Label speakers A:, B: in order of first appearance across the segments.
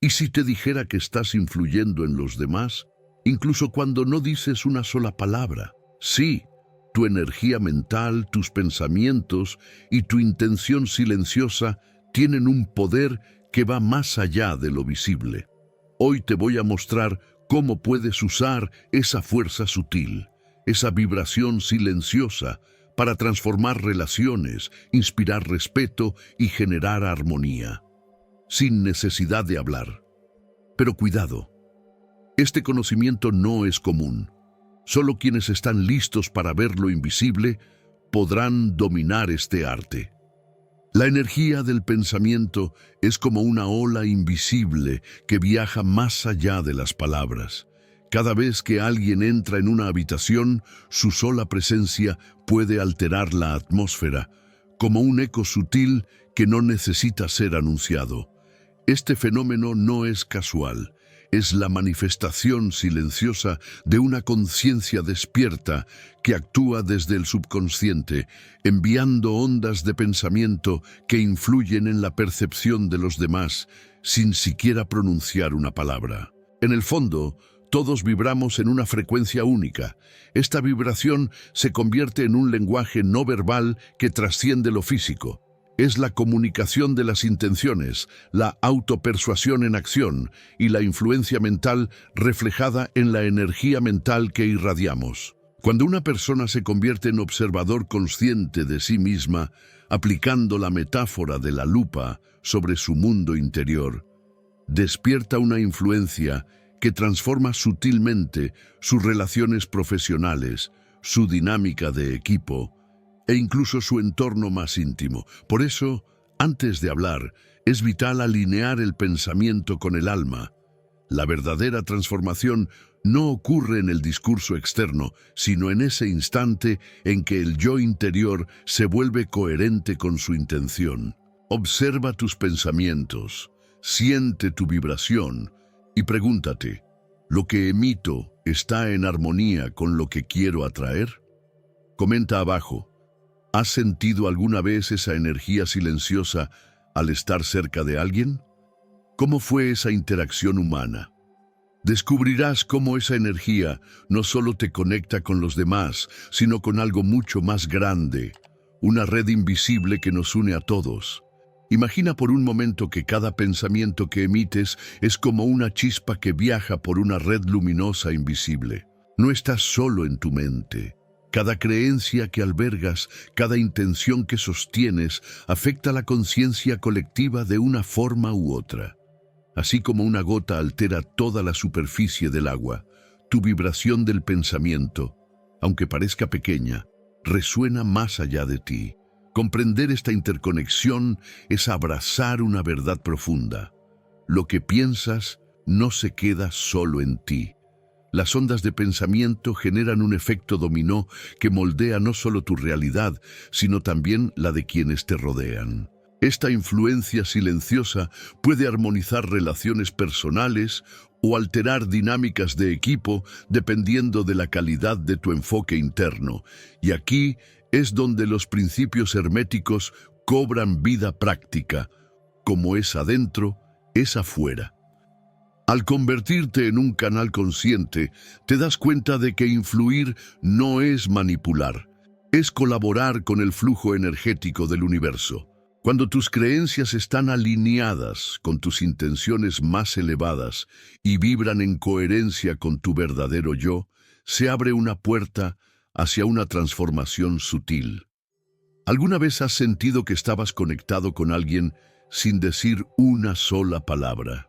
A: ¿Y si te dijera que estás influyendo en los demás, incluso cuando no dices una sola palabra? Sí, tu energía mental, tus pensamientos y tu intención silenciosa tienen un poder que va más allá de lo visible. Hoy te voy a mostrar cómo puedes usar esa fuerza sutil, esa vibración silenciosa, para transformar relaciones, inspirar respeto y generar armonía, sin necesidad de hablar. Pero cuidado, este conocimiento no es común. Solo quienes están listos para ver lo invisible podrán dominar este arte. La energía del pensamiento es como una ola invisible que viaja más allá de las palabras. Cada vez que alguien entra en una habitación, su sola presencia puede alterar la atmósfera, como un eco sutil que no necesita ser anunciado. Este fenómeno no es casual. Es la manifestación silenciosa de una conciencia despierta que actúa desde el subconsciente, enviando ondas de pensamiento que influyen en la percepción de los demás, sin siquiera pronunciar una palabra. En el fondo, todos vibramos en una frecuencia única. Esta vibración se convierte en un lenguaje no verbal que trasciende lo físico. Es la comunicación de las intenciones, la autopersuasión en acción y la influencia mental reflejada en la energía mental que irradiamos. Cuando una persona se convierte en observador consciente de sí misma, aplicando la metáfora de la lupa sobre su mundo interior, despierta una influencia que transforma sutilmente sus relaciones profesionales, su dinámica de equipo, e incluso su entorno más íntimo. Por eso, antes de hablar, es vital alinear el pensamiento con el alma. La verdadera transformación no ocurre en el discurso externo, sino en ese instante en que el yo interior se vuelve coherente con su intención. Observa tus pensamientos, siente tu vibración y pregúntate, ¿lo que emito está en armonía con lo que quiero atraer? Comenta abajo. ¿Has sentido alguna vez esa energía silenciosa al estar cerca de alguien? ¿Cómo fue esa interacción humana? Descubrirás cómo esa energía no solo te conecta con los demás, sino con algo mucho más grande, una red invisible que nos une a todos. Imagina por un momento que cada pensamiento que emites es como una chispa que viaja por una red luminosa invisible. No estás solo en tu mente. Cada creencia que albergas, cada intención que sostienes, afecta la conciencia colectiva de una forma u otra. Así como una gota altera toda la superficie del agua, tu vibración del pensamiento, aunque parezca pequeña, resuena más allá de ti. Comprender esta interconexión es abrazar una verdad profunda. Lo que piensas no se queda solo en ti. Las ondas de pensamiento generan un efecto dominó que moldea no solo tu realidad, sino también la de quienes te rodean. Esta influencia silenciosa puede armonizar relaciones personales o alterar dinámicas de equipo dependiendo de la calidad de tu enfoque interno. Y aquí es donde los principios herméticos cobran vida práctica. Como es adentro, es afuera. Al convertirte en un canal consciente, te das cuenta de que influir no es manipular, es colaborar con el flujo energético del universo. Cuando tus creencias están alineadas con tus intenciones más elevadas y vibran en coherencia con tu verdadero yo, se abre una puerta hacia una transformación sutil. ¿Alguna vez has sentido que estabas conectado con alguien sin decir una sola palabra?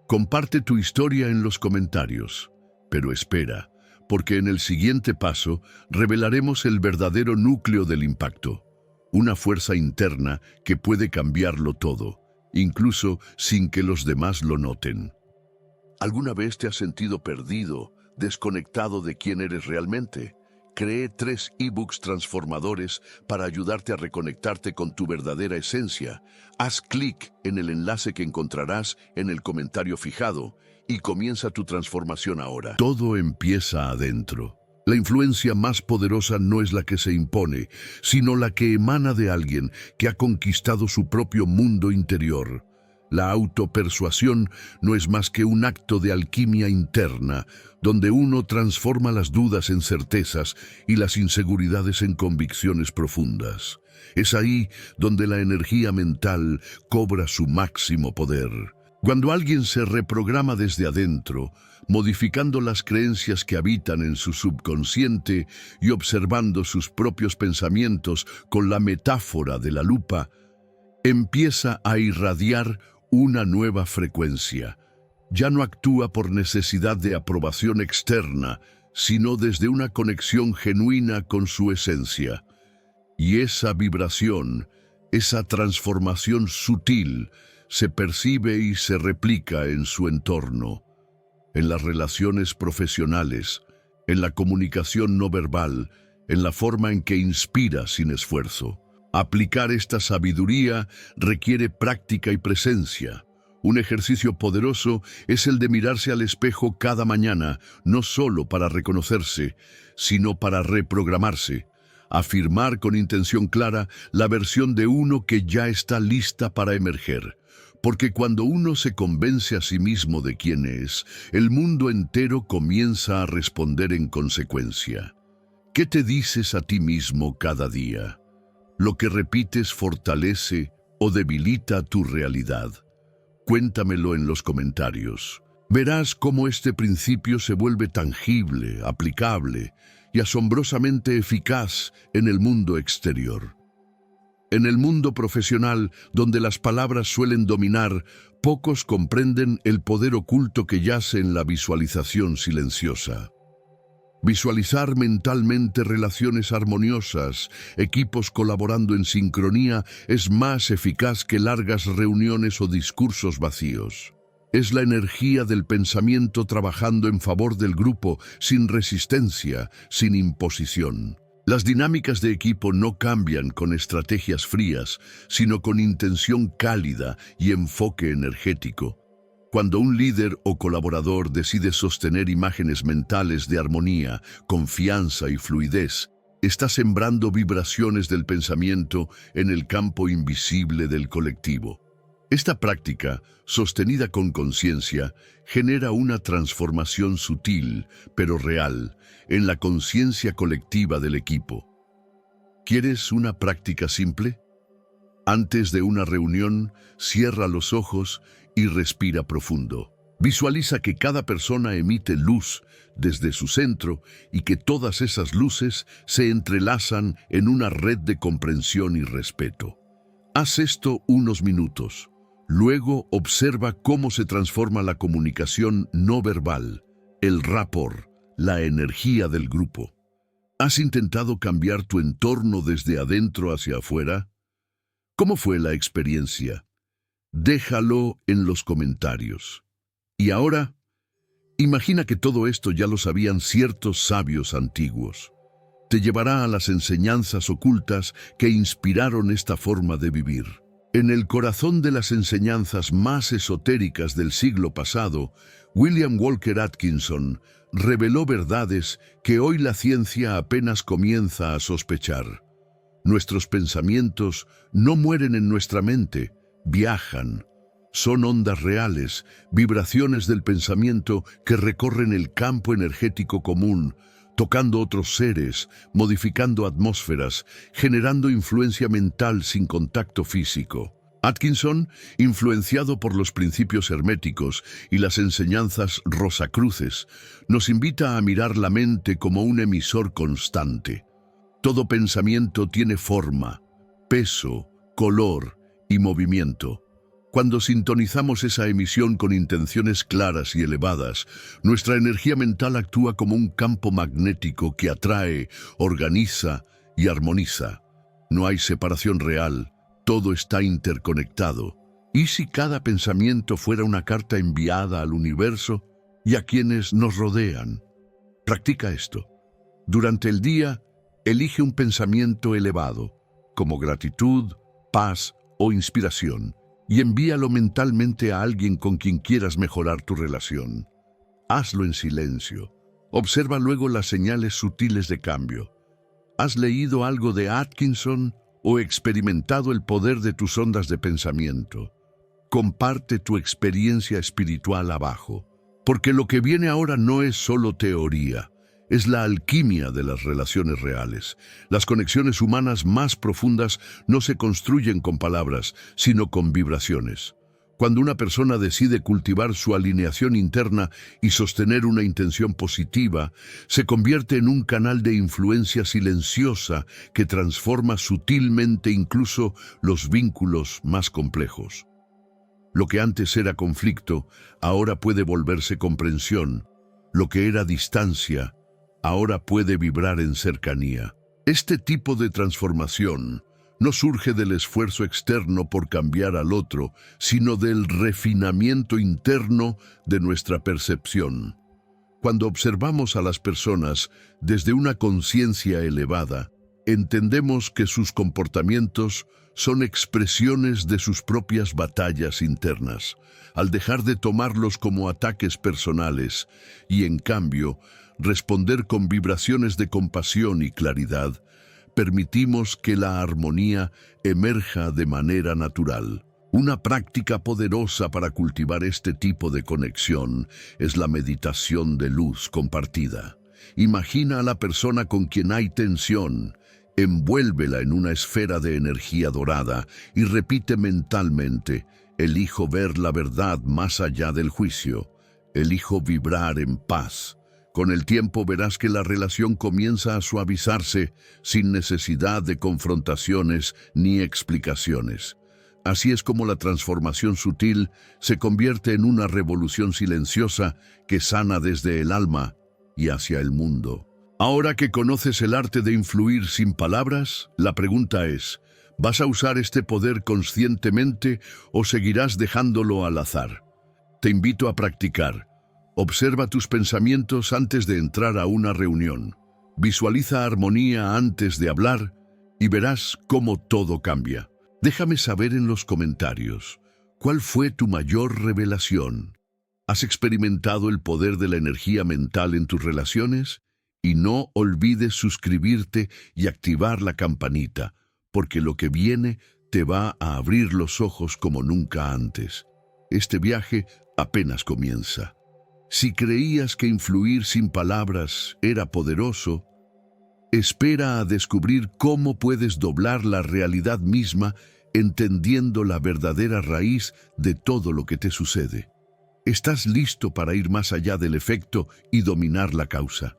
A: Comparte tu historia en los comentarios, pero espera, porque en el siguiente paso revelaremos el verdadero núcleo del impacto, una fuerza interna que puede cambiarlo todo, incluso sin que los demás lo noten. ¿Alguna vez te has sentido perdido, desconectado de quién eres realmente? Creé 3 ebooks transformadores para ayudarte a reconectarte con tu verdadera esencia. Haz clic en el enlace que encontrarás en el comentario fijado y comienza tu transformación ahora. Todo empieza adentro. La influencia más poderosa no es la que se impone, sino la que emana de alguien que ha conquistado su propio mundo interior. La autopersuasión no es más que un acto de alquimia interna, donde uno transforma las dudas en certezas y las inseguridades en convicciones profundas. Es ahí donde la energía mental cobra su máximo poder. Cuando alguien se reprograma desde adentro, modificando las creencias que habitan en su subconsciente y observando sus propios pensamientos con la metáfora de la lupa, empieza a irradiar una nueva frecuencia. Ya no actúa por necesidad de aprobación externa, sino desde una conexión genuina con su esencia. Y esa vibración, esa transformación sutil, se percibe y se replica en su entorno, en las relaciones profesionales, en la comunicación no verbal, en la forma en que inspira sin esfuerzo. Aplicar esta sabiduría requiere práctica y presencia. Un ejercicio poderoso es el de mirarse al espejo cada mañana, no solo para reconocerse, sino para reprogramarse. Afirmar con intención clara la versión de uno que ya está lista para emerger. Porque cuando uno se convence a sí mismo de quién es, el mundo entero comienza a responder en consecuencia. ¿Qué te dices a ti mismo cada día? ¿Lo que repites fortalece o debilita tu realidad? Cuéntamelo en los comentarios. Verás cómo este principio se vuelve tangible, aplicable y asombrosamente eficaz en el mundo exterior. En el mundo profesional, donde las palabras suelen dominar, pocos comprenden el poder oculto que yace en la visualización silenciosa. Visualizar mentalmente relaciones armoniosas, equipos colaborando en sincronía, es más eficaz que largas reuniones o discursos vacíos. Es la energía del pensamiento trabajando en favor del grupo, sin resistencia, sin imposición. Las dinámicas de equipo no cambian con estrategias frías, sino con intención cálida y enfoque energético. Cuando un líder o colaborador decide sostener imágenes mentales de armonía, confianza y fluidez, está sembrando vibraciones del pensamiento en el campo invisible del colectivo. Esta práctica, sostenida con conciencia, genera una transformación sutil, pero real, en la conciencia colectiva del equipo. ¿Quieres una práctica simple? Antes de una reunión, cierra los ojos y respira profundo. Visualiza que cada persona emite luz desde su centro y que todas esas luces se entrelazan en una red de comprensión y respeto. Haz esto unos minutos. Luego observa cómo se transforma la comunicación no verbal, el rapport, la energía del grupo. ¿Has intentado cambiar tu entorno desde adentro hacia afuera? ¿Cómo fue la experiencia? Déjalo en los comentarios. Y ahora, imagina que todo esto ya lo sabían ciertos sabios antiguos. Te llevará a las enseñanzas ocultas que inspiraron esta forma de vivir. En el corazón de las enseñanzas más esotéricas del siglo pasado, William Walker Atkinson reveló verdades que hoy la ciencia apenas comienza a sospechar. Nuestros pensamientos no mueren en nuestra mente, viajan. Son ondas reales, vibraciones del pensamiento que recorren el campo energético común, tocando otros seres, modificando atmósferas, generando influencia mental sin contacto físico. Atkinson, influenciado por los principios herméticos y las enseñanzas rosacruces, nos invita a mirar la mente como un emisor constante. Todo pensamiento tiene forma, peso, color y movimiento. Cuando sintonizamos esa emisión con intenciones claras y elevadas, nuestra energía mental actúa como un campo magnético que atrae, organiza y armoniza. No hay separación real, todo está interconectado. ¿Y si cada pensamiento fuera una carta enviada al universo y a quienes nos rodean? Practica esto. Durante el día, elige un pensamiento elevado, como gratitud, paz o inspiración, y envíalo mentalmente a alguien con quien quieras mejorar tu relación. Hazlo en silencio. Observa luego las señales sutiles de cambio. ¿Has leído algo de Atkinson o experimentado el poder de tus ondas de pensamiento? comparte tu experiencia espiritual abajo, porque lo que viene ahora no es solo teoría, es la alquimia de las relaciones reales. Las conexiones humanas más profundas no se construyen con palabras, sino con vibraciones. Cuando una persona decide cultivar su alineación interna y sostener una intención positiva, se convierte en un canal de influencia silenciosa que transforma sutilmente incluso los vínculos más complejos. Lo que antes era conflicto, ahora puede volverse comprensión. Lo que era distancia, ahora puede vibrar en cercanía. Este tipo de transformación no surge del esfuerzo externo por cambiar al otro, sino del refinamiento interno de nuestra percepción. Cuando observamos a las personas desde una conciencia elevada, entendemos que sus comportamientos son expresiones de sus propias batallas internas, al dejar de tomarlos como ataques personales y, en cambio, responder con vibraciones de compasión y claridad, permitimos que la armonía emerja de manera natural. Una práctica poderosa para cultivar este tipo de conexión es la meditación de luz compartida. Imagina a la persona con quien hay tensión, envuélvela en una esfera de energía dorada y repite mentalmente: elijo ver la verdad más allá del juicio, elijo vibrar en paz. Con el tiempo verás que la relación comienza a suavizarse sin necesidad de confrontaciones ni explicaciones. Así es como la transformación sutil se convierte en una revolución silenciosa que sana desde el alma y hacia el mundo. Ahora que conoces el arte de influir sin palabras, la pregunta es: ¿vas a usar este poder conscientemente o seguirás dejándolo al azar? Te invito a practicar. Observa tus pensamientos antes de entrar a una reunión. Visualiza armonía antes de hablar y verás cómo todo cambia. Déjame saber en los comentarios, ¿cuál fue tu mayor revelación? ¿Has experimentado el poder de la energía mental en tus relaciones? Y no olvides suscribirte y activar la campanita, porque lo que viene te va a abrir los ojos como nunca antes. Este viaje apenas comienza. Si creías que influir sin palabras era poderoso, espera a descubrir cómo puedes doblar la realidad misma entendiendo la verdadera raíz de todo lo que te sucede. ¿Estás listo para ir más allá del efecto y dominar la causa?